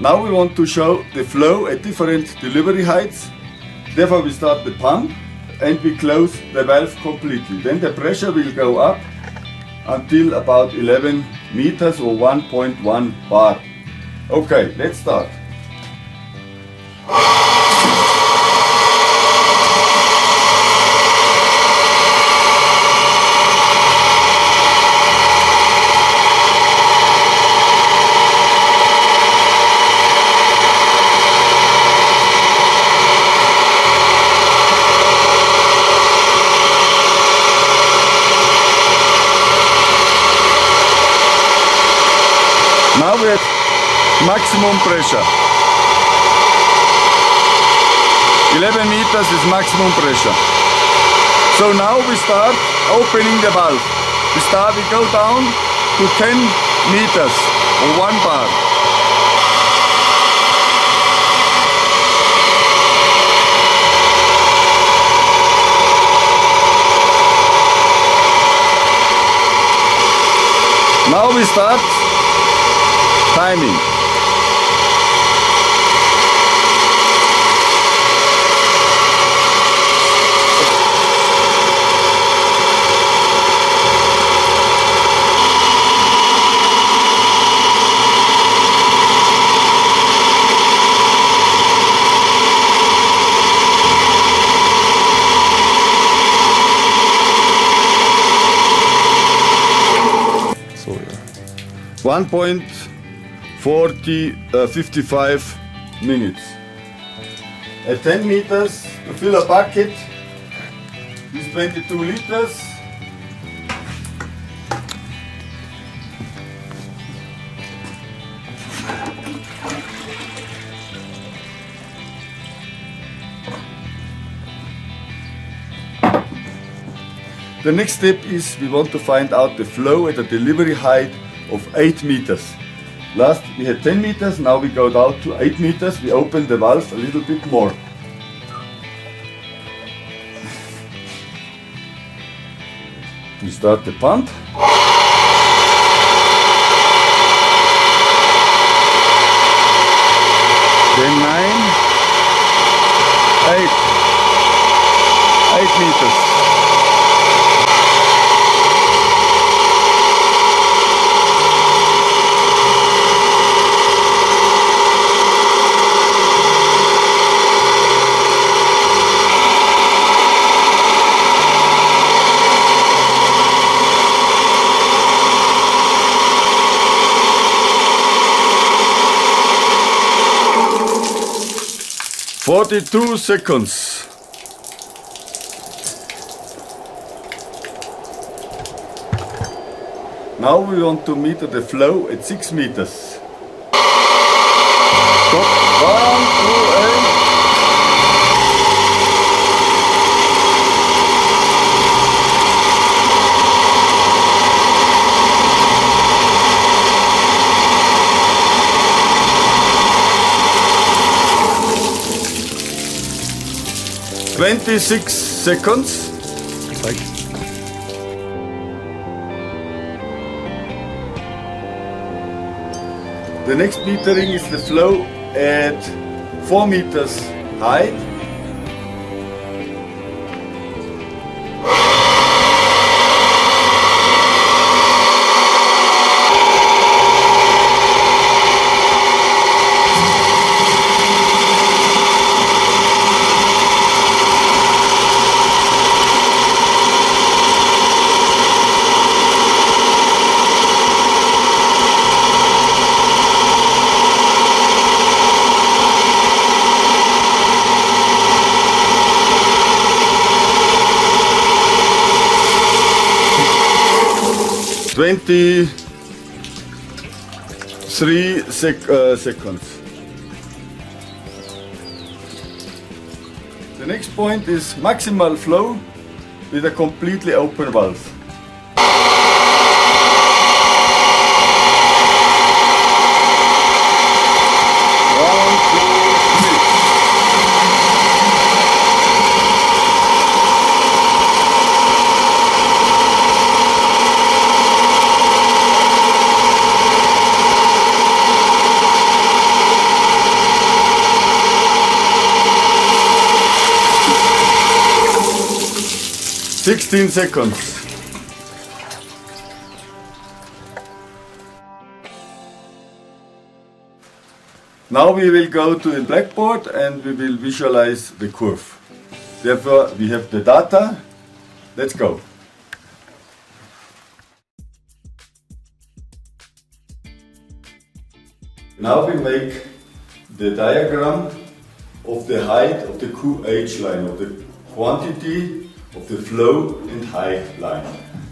Now we want to show the flow at different delivery heights. Therefore we start the pump and we close the valve completely. Then the pressure will go up until about 11 meters or 1.1 bar. Okay, let's start. Now we're at maximum pressure. 11 meters is maximum pressure. So now we start opening the valve. We go down to 10 meters or 1 bar. Now we start timing. So 55 minutes. At 10 meters to fill a bucket is 22 liters. The next step is we want to find out the flow at a delivery height of 8 meters. Last we had 10 meters, now we go down to 8 meters. We open the valve a little bit more. We start the pump. Then 9, 8 meters. "42 seconds. Now we want to meter the flow at 6 meters. Stop. 1, 2, and 26 seconds. The next metering is the flow at 4 meters height. Seconds. The next point is maximal flow with a completely open valve. 16 seconds. Now we will go to the blackboard and we will visualize the curve. Therefore we have the data. Let's go. Now we make the diagram of the height of the QH line, of the quantity of the flow and height line.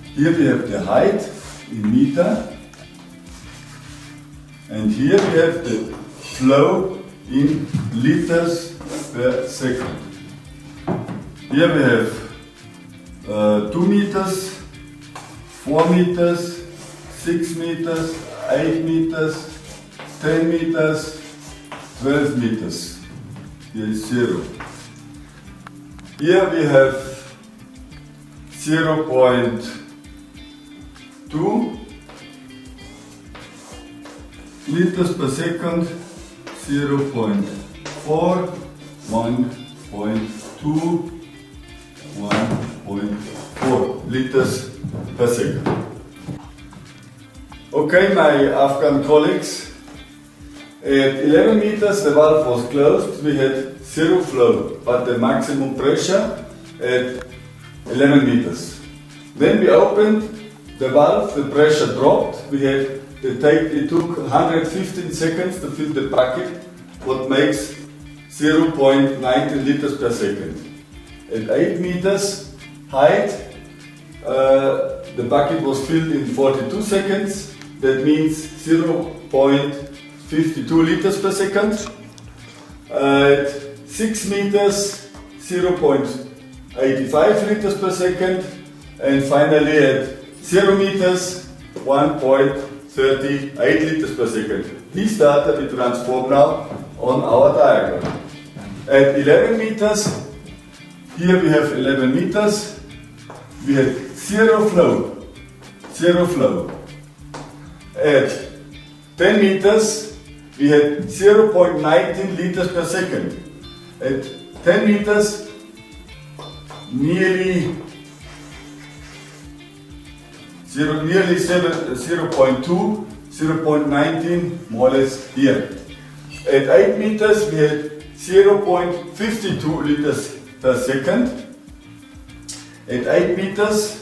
Here we have the height in meter, and here we have the flow in liters per second. Here we have 2 meters, 4 meters, 6 meters, 8 meters, 10 meters, 12 meters. Here is 0. Here we have 0.2 liters per second, 0.4, 1.2, 1.4 liters per second. Okay, my Afghan colleagues, at 11 meters the valve was closed, we had 0 flow, but the maximum pressure at 11 meters. Then we opened the valve, the pressure dropped, it took 115 seconds to fill the bucket, what makes 0.19 liters per second. At 8 meters height, the bucket was filled in 42 seconds, that means 0.52 liters per second. At 6 meters, 0.85 liters per second, and finally at 0 meters, 1.38 liters per second. These data we transform now on our diagram. At 11 meters, here we have 11 meters, we had 0 flow, 0 flow. At 10 meters, we had 0.19 liters per second. At 10 meters, nearly 0.2, 0.19, more or less here. At 8 meters, we had 0.52 liters per second. At 8 meters,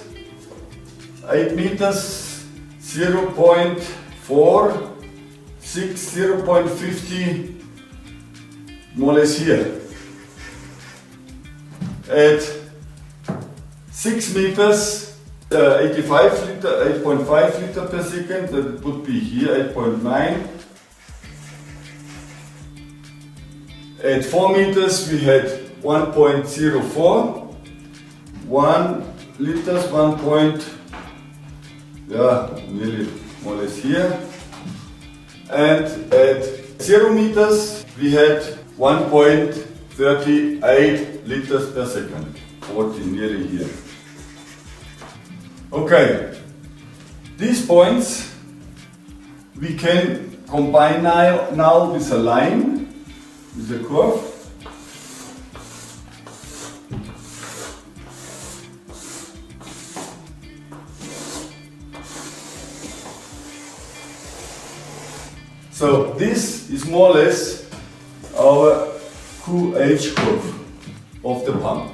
0.46, 0.50, more or less here. At 6 meters, 8.5 liter per second, that would be here, 8.9. At 4 meters, we had 1.04, 1 liters, nearly more or less here. And at 0 meters, we had 1.38 liters per second, 40 nearly here. Okay, these points we can combine now with a line, with a curve. So this is more or less our QH curve of the pump.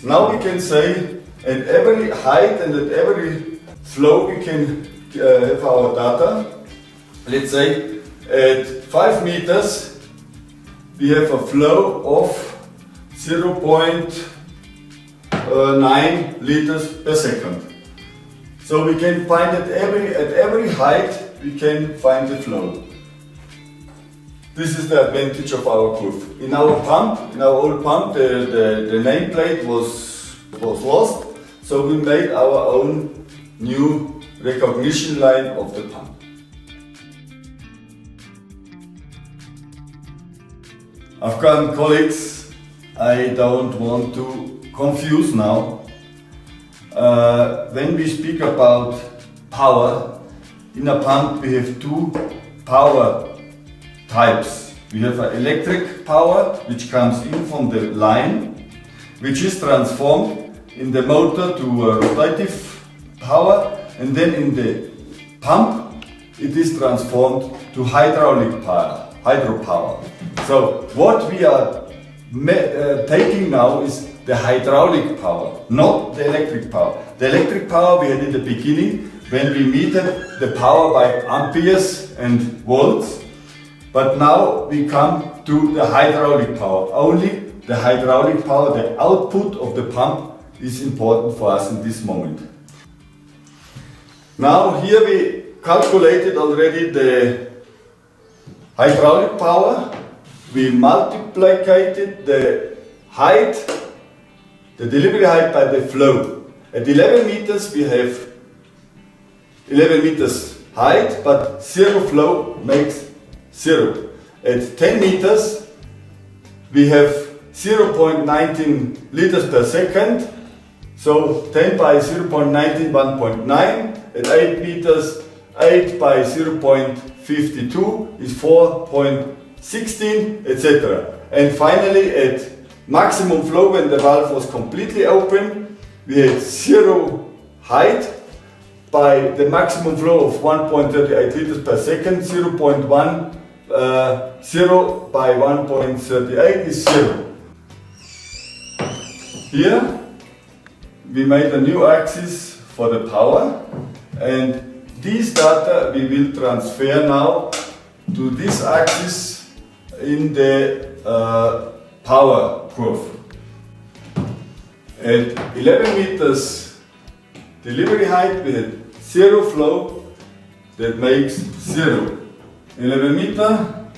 Now we can say at every height and at every flow we can have our data. Let's say at 5 meters we have a flow of 0.9 liters per second. So we can find at every height we can find the flow. This is the advantage of our curve. In our pump, in our old pump, the nameplate was lost, so we made our own new recognition line of the pump. Afghan colleagues, I don't want to confuse now. When we speak about power, in a pump we have 2 power types. We have an electric power which comes in from the line, which is transformed in the motor to rotative power, and then in the pump it is transformed to hydropower. So what we are taking now is the hydraulic power, not the electric power. The electric power we had in the beginning when we metered the power by amperes and volts, but now we come to the hydraulic power. Only the hydraulic power, the output of the pump, is important for us in this moment. Now here we calculated already the hydraulic power. We multiplied the height, the delivery height by the flow. At 11 meters we have 11 meters height, but zero flow makes 0. At 10 meters we have 0.19 liters per second, so 10 by 0.19, 1.9. At 8 meters, 8 by 0.52 is 4.16, etc. And finally, at maximum flow, when the valve was completely open, we had 0 height. By the maximum flow of 1.38 liters per second, 0.10 by 1.38 is 0. Here we made a new axis for the power, and these data we will transfer now to this axis in the power curve. At 11 meters delivery height we had 0 flow, that makes 0. 11 meter,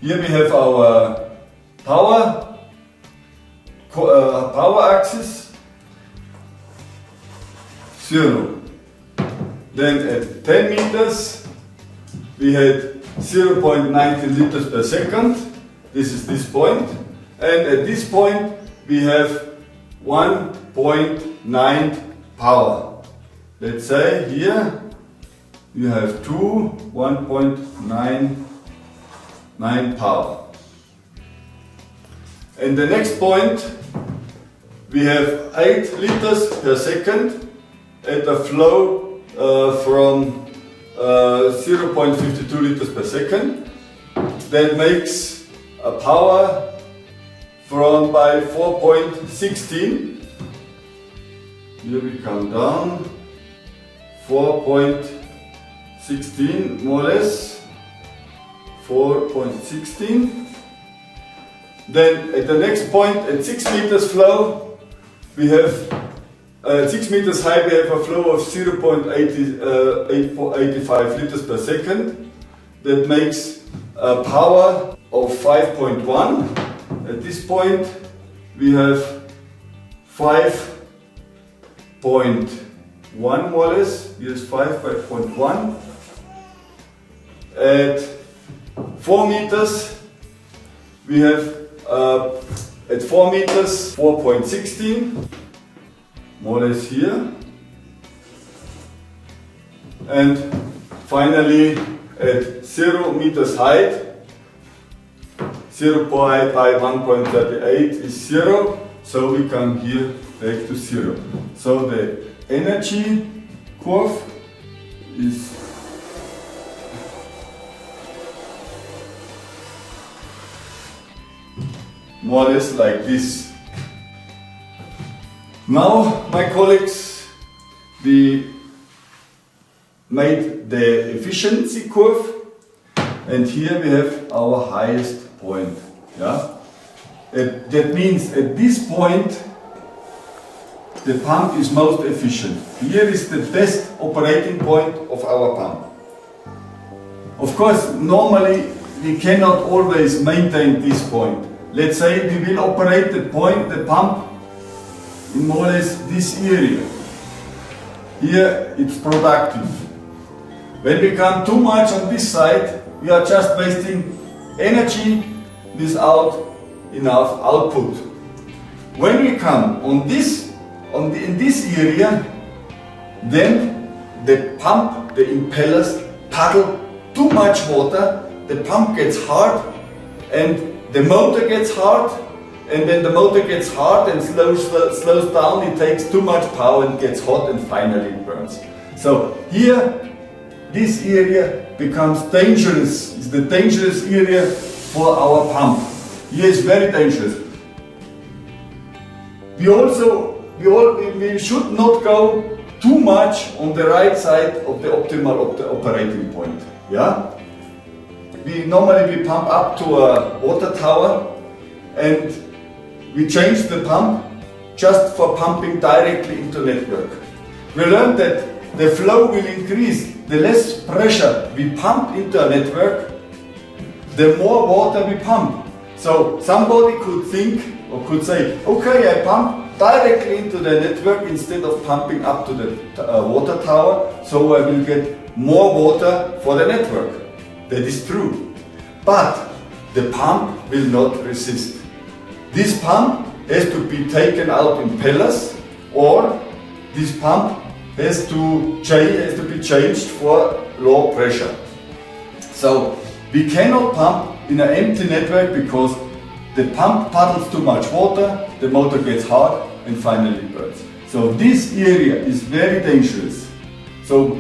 here we have our power axis, 0. Then at 10 meters we had 0.19 liters per second, this is this point, and at this point we have 1.9 power. Let's say here you have 1.99 power. And the next point we have 8 liters per second at a flow from 0.52 liters per second. That makes a power from by 4.16. Here we come down. 4.16 more or less. 4.16. Then at the next point, at 6 meters flow, we have 6 meters high, we have a flow of 0.85 liters per second. That makes a power of 5.1. At this point, we have 5.1 more or less. Here's 5.1. At 4 meters, we have at 4 meters 4.16, more or less here. And finally at 0 meters height, 0 by 1.38 is 0, so we come here back to 0. So the energy curve is more or less like this. Now, my colleagues, we made the efficiency curve, and here we have our highest point. Yeah? That means at this point the pump is most efficient. Here is the best operating point of our pump. Of course, normally we cannot always maintain this point. Let's say we will operate the pump in more or less this area. Here it's productive. When we come too much on this side, we are just wasting energy without enough output. When we come on this, in this area, then the pump, the impellers puddle too much water, the pump gets hard and the motor gets hard, and when the motor gets hard and slows down, it takes too much power and gets hot and finally it burns. So here, this area becomes dangerous. It's the dangerous area for our pump. Here is very dangerous. We should not go too much on the right side of the optimal operating point. Yeah? We normally pump up to a water tower and we change the pump just for pumping directly into network. We learned that the flow will increase. The less pressure we pump into a network, the more water we pump. So somebody could think or could say, okay, I pump directly into the network instead of pumping up to the water tower, so I will get more water for the network. That is true. But the pump will not resist. This pump has to be taken out in pellets, or this pump has to be changed for low pressure. So we cannot pump in an empty network because the pump puddles too much water, the motor gets hard and finally burns. So this area is very dangerous. So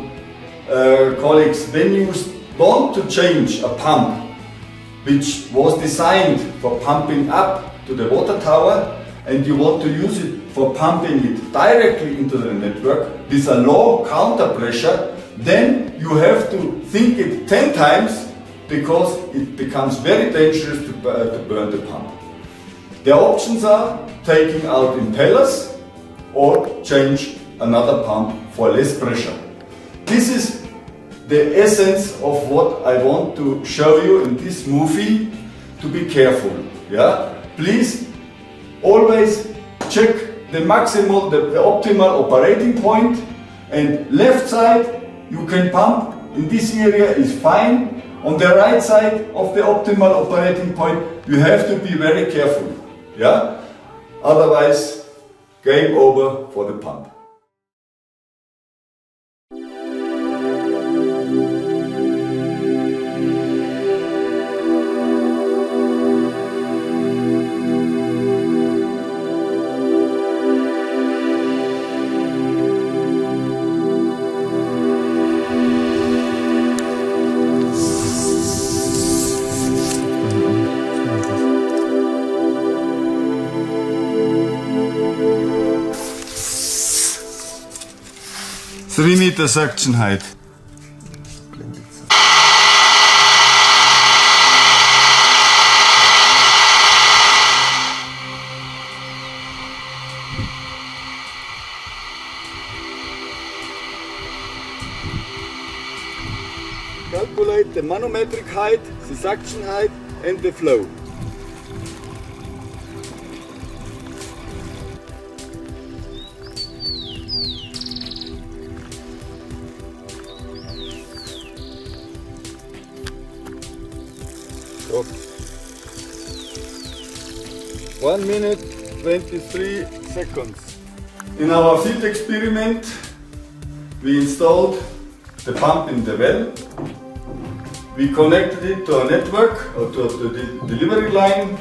colleagues, when you want to change a pump which was designed for pumping up to the water tower and you want to use it for pumping it directly into the network with a low counter pressure, then you have to think it 10 times because it becomes very dangerous to burn the pump. The options are taking out impellers or change another pump for less pressure. This is the essence of what I want to show you in this movie, to be careful. Yeah? Please always check the maximal, the optimal operating point, and left side you can pump in this area is fine. On the right side of the optimal operating point you have to be very careful. Yeah? Otherwise, game over for the pump. Meter suction height. Calculate the manometric height, the suction height and the flow. Stop. 1 minute 23 seconds. In our field experiment we installed the pump in the well. We connected it to a network or to the delivery line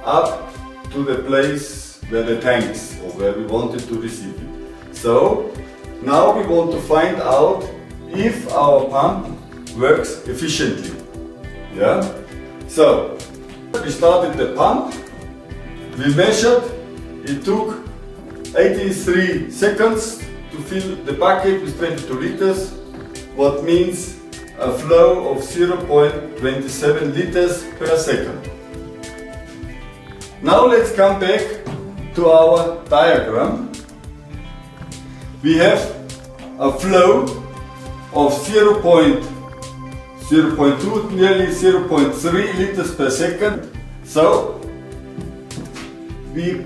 up to the place where the tanks or where we wanted to receive it. So now we want to find out if our pump works efficiently. Yeah? So we started the pump, we measured, it took 83 seconds to fill the bucket with 22 liters, what means a flow of 0.27 liters per second. Now let's come back to our diagram. We have a flow of 0.2, nearly 0.3 liters per second. So we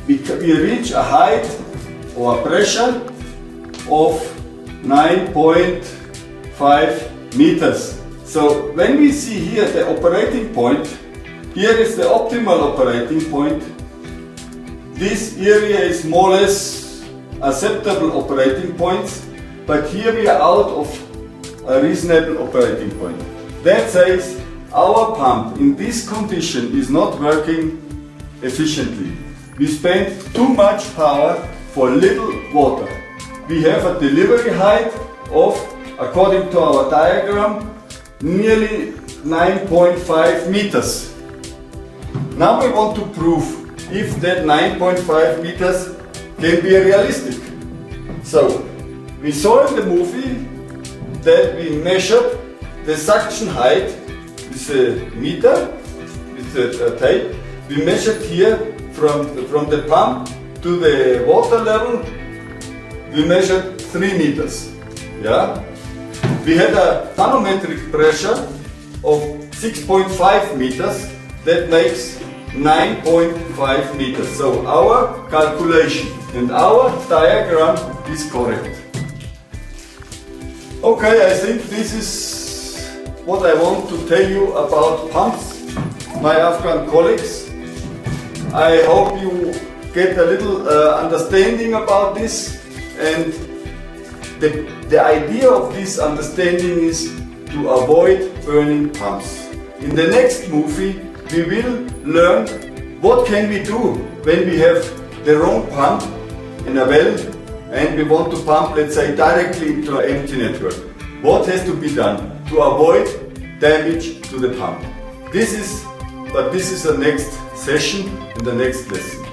reach a height or a pressure of 9.5 meters. So when we see here the operating point, here is the optimal operating point. This area is more or less acceptable operating points, but here we are out of a reasonable operating point. That says our pump in this condition is not working efficiently. We spend too much power for little water. We have a delivery height of, according to our diagram, nearly 9.5 meters. Now we want to prove if that 9.5 meters can be realistic. So, we saw in the movie that we measured the suction height with a meter, with a tape. We measured here from the pump to the water level, we measured 3 meters. Yeah? We had a manometric pressure of 6.5 meters, that makes 9.5 meters. So our calculation and our diagram is correct. Okay, I think this is what I want to tell you about pumps, my Afghan colleagues. I hope you get a little understanding about this, and the idea of this understanding is to avoid burning pumps. In the next movie we will learn what can we do when we have the wrong pump in a well and we want to pump, let's say, directly into an empty network. What has to be done to avoid damage to the pump? This is the next session and the next lesson.